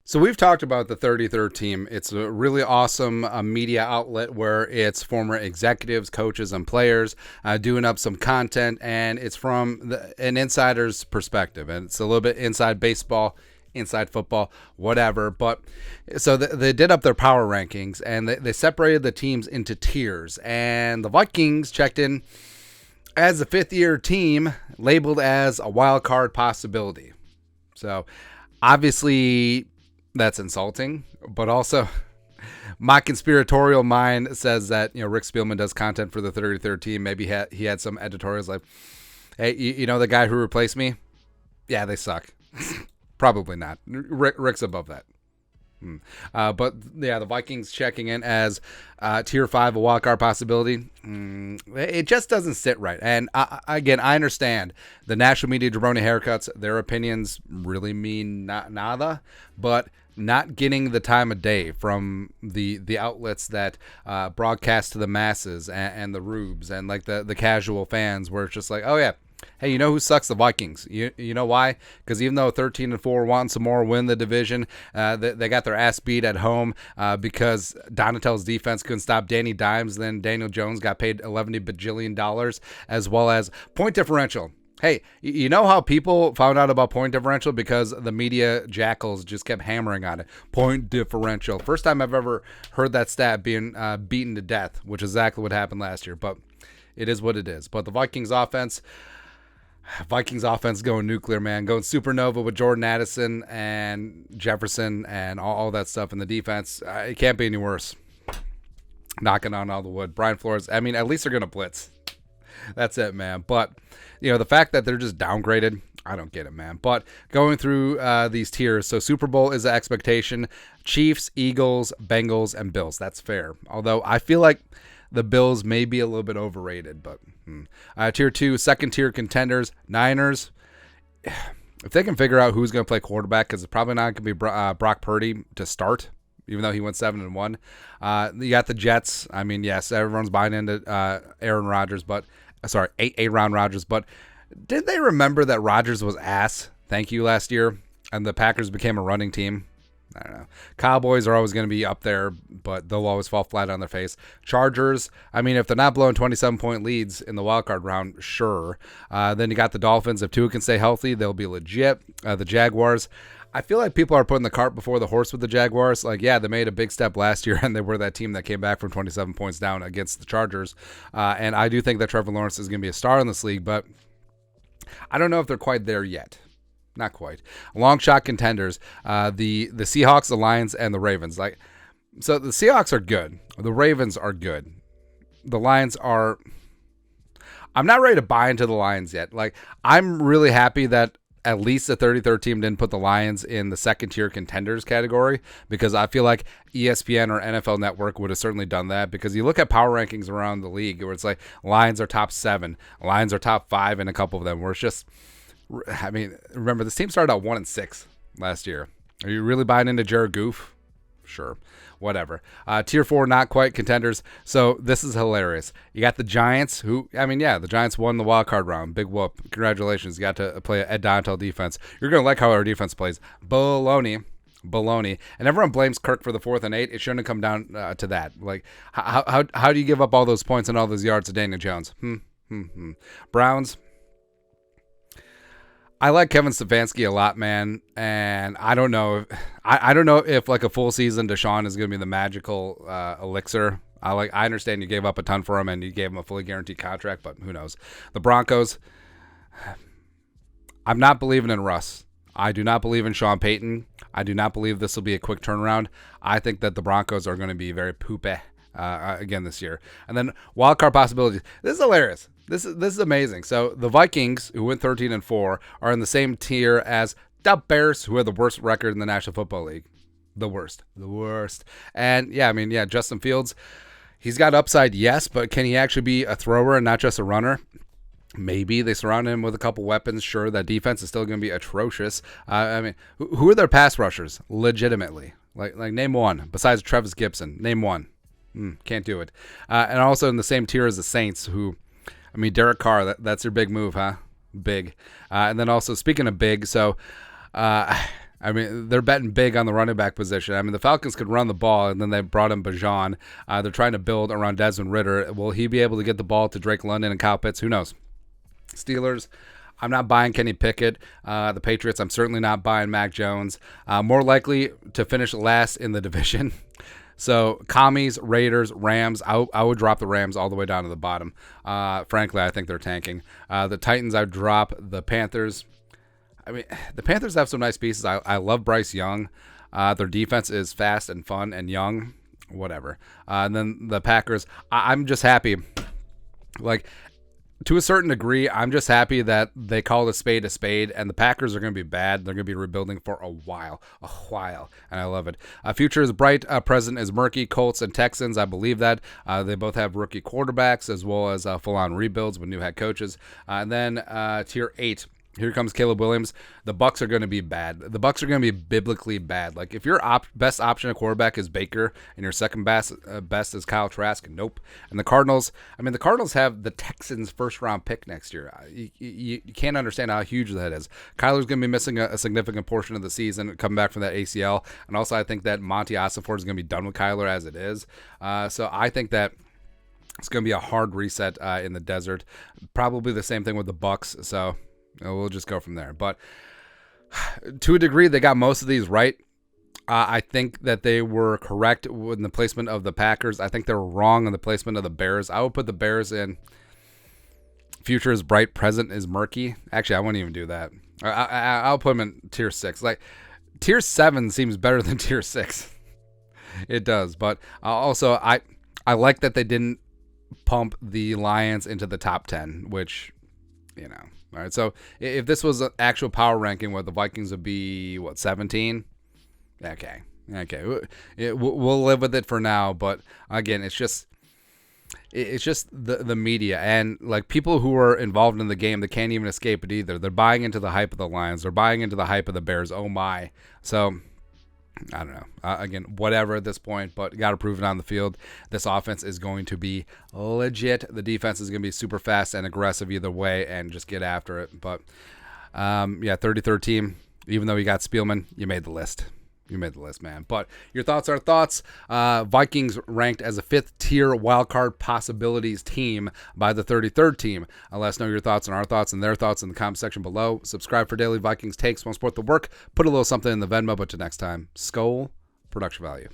So we've talked about the 33rd team. It's a really awesome media outlet where it's former executives, coaches, and players doing up some content, and it's from an insider's perspective, and it's a little bit inside baseball, inside football, whatever. But so they did up their power rankings, and they separated the teams into tiers, and the Vikings checked in as a fifth-year team labeled as a wild card possibility. So obviously that's insulting, but also my conspiratorial mind says that, Rick Spielman does content for the 33rd team. Maybe he had some editorials like, hey, you know the guy who replaced me? Yeah, they suck. Probably not. Rick's above that. But yeah, the Vikings checking in as tier 5, a wildcard possibility. It just doesn't sit right. And again, I understand the national media jabroni haircuts. Their opinions really mean nada, but not getting the time of day from the outlets that broadcast to the masses and the rubes and like the casual fans, where it's just like, oh yeah, hey, you know who sucks? The Vikings. You know why? Because even though 13-4 want some more, win the division, they got their ass beat at home because Donatel's defense couldn't stop Danny Dimes. Then Daniel Jones got paid $11 bajillion, as well as point differential. Hey, you know how people found out about point differential? Because the media jackals just kept hammering on it. Point differential. First time I've ever heard that stat being beaten to death, which is exactly what happened last year. But it is what it is. But the Vikings offense going nuclear, man. Going supernova with Jordan Addison and Jefferson and all that stuff in the defense. It can't be any worse. Knocking on all the wood. Brian Flores, I mean, at least they're going to blitz. That's it, man. But, the fact that they're just downgraded, I don't get it, man. But going through these tiers, so Super Bowl is the expectation. Chiefs, Eagles, Bengals, and Bills. That's fair. Although I feel like the Bills may be a little bit overrated, but tier 2, second tier contenders, Niners. If they can figure out who's going to play quarterback, because it's probably not going to be Brock Purdy to start, even though he went 7-1. You got the Jets. I mean, yes, everyone's buying into Aaron Rodgers, but Aaron Rodgers. But did they remember that Rodgers was ass? Thank you last year, and the Packers became a running team. I don't know. Cowboys are always going to be up there, but they'll always fall flat on their face. Chargers, I mean, if they're not blowing 27-point leads in the wildcard round, sure. Then you got the Dolphins. If Tua can stay healthy, they'll be legit. The Jaguars, I feel like people are putting the cart before the horse with the Jaguars. Like, yeah, they made a big step last year, and they were that team that came back from 27 points down against the Chargers. And I do think that Trevor Lawrence is going to be a star in this league, but I don't know if they're quite there yet. Not quite. Long shot contenders, the Seahawks, the Lions, and the Ravens. So the Seahawks are good. The Ravens are good. The Lions are... I'm not ready to buy into the Lions yet. I'm really happy that at least the 33rd team didn't put the Lions in the second tier contenders category, because I feel like ESPN or NFL Network would have certainly done that, because you look at power rankings around the league where it's like Lions are top 7, Lions are top 5 in a couple of them, where it's just... I mean, remember, this team started out 1-6 last year. Are you really buying into Jared Goff? Sure. Whatever. Tier 4, not quite contenders. So this is hilarious. You got the Giants, who, I mean, yeah, the Giants won the wild card round. Big whoop. Congratulations. You got to play Ed Donatell defense. You're going to like how our defense plays. Baloney. And everyone blames Kirk for the 4th and 8. It shouldn't have come down to that. Like, how do you give up all those points and all those yards to Daniel Jones? Browns. I like Kevin Stefanski a lot, man, and I don't know if like a full season Deshaun is going to be the magical elixir. I understand you gave up a ton for him and you gave him a fully guaranteed contract, but who knows? The Broncos, I'm not believing in Russ. I do not believe in Sean Payton. I do not believe this will be a quick turnaround. I think that the Broncos are going to be very poopy again this year. And then wildcard possibilities. This is hilarious. This is amazing. So the Vikings, who went 13-4, are in the same tier as the Bears, who have the worst record in the National Football League. The worst. And yeah, Justin Fields, he's got upside, yes, but can he actually be a thrower and not just a runner? Maybe. They surround him with a couple weapons. Sure, that defense is still going to be atrocious. I mean, who are their pass rushers? Legitimately, like name one besides Travis Gibson. Name one. Can't do it. And also in the same tier as the Saints, who, I mean, Derek Carr. That's your big move, huh? Big. And then also speaking of big, so I mean, they're betting big on the running back position. I mean, the Falcons could run the ball, and then they brought in Bajan. They're trying to build around Desmond Ridder. Will he be able to get the ball to Drake London and Kyle Pitts? Who knows? Steelers, I'm not buying Kenny Pickett. The Patriots, I'm certainly not buying Mac Jones. More likely to finish last in the division. So, Commies, Raiders, Rams, I would drop the Rams all the way down to the bottom. Frankly, I think they're tanking. The Titans, I would drop. The Panthers, I mean, the Panthers have some nice pieces. I love Bryce Young. Their defense is fast and fun and young. Whatever. And then the Packers, I'm just happy. Like, to a certain degree, I'm just happy that they call a spade, and the Packers are going to be bad. They're going to be rebuilding for a while, and I love it. Future is bright, present is murky. Colts and Texans, I believe that. They both have rookie quarterbacks as well as full-on rebuilds with new head coaches. And then Tier 8. Here comes Caleb Williams. The Bucs are going to be bad. The Bucs are going to be biblically bad. Like, if your best option at quarterback is Baker and your second best is Kyle Trask, nope. And the Cardinals, I mean, the Cardinals have the Texans' first-round pick next year. You can't understand how huge that is. Kyler's going to be missing a significant portion of the season coming back from that ACL. And also, I think that Monty Ossenfort is going to be done with Kyler as it is. So I think that it's going to be a hard reset in the desert. Probably the same thing with the Bucs. So we'll just go from there. But to a degree, they got most of these right. I think that they were correct in the placement of the Packers. I think they were wrong in the placement of the Bears. I would put the Bears in future is bright, present is murky. Actually, I wouldn't even do that. I'll put them in tier 6. Like, tier 7 seems better than tier 6. It does. But also, I like that they didn't pump the Lions into the top 10, which, you know. All right, so if this was an actual power ranking, the Vikings would be, 17? Okay. We'll live with it for now, but again, it's just the media and like people who are involved in the game that can't even escape it either. They're buying into the hype of the Lions. They're buying into the hype of the Bears. Oh my! So I don't know. Again, whatever at this point, but got to prove it on the field. This offense is going to be legit. The defense is going to be super fast and aggressive either way, and just get after it. But, 33rd team. Even though you got Spielman, you made the list. You made the list, man. But your thoughts are thoughts. Vikings ranked as a 5th-tier wildcard possibilities team by the 33rd team. Let us know your thoughts and our thoughts and their thoughts in the comment section below. Subscribe for daily Vikings takes. Want to support the work? Put a little something in the Venmo. But till next time, Skol, production value.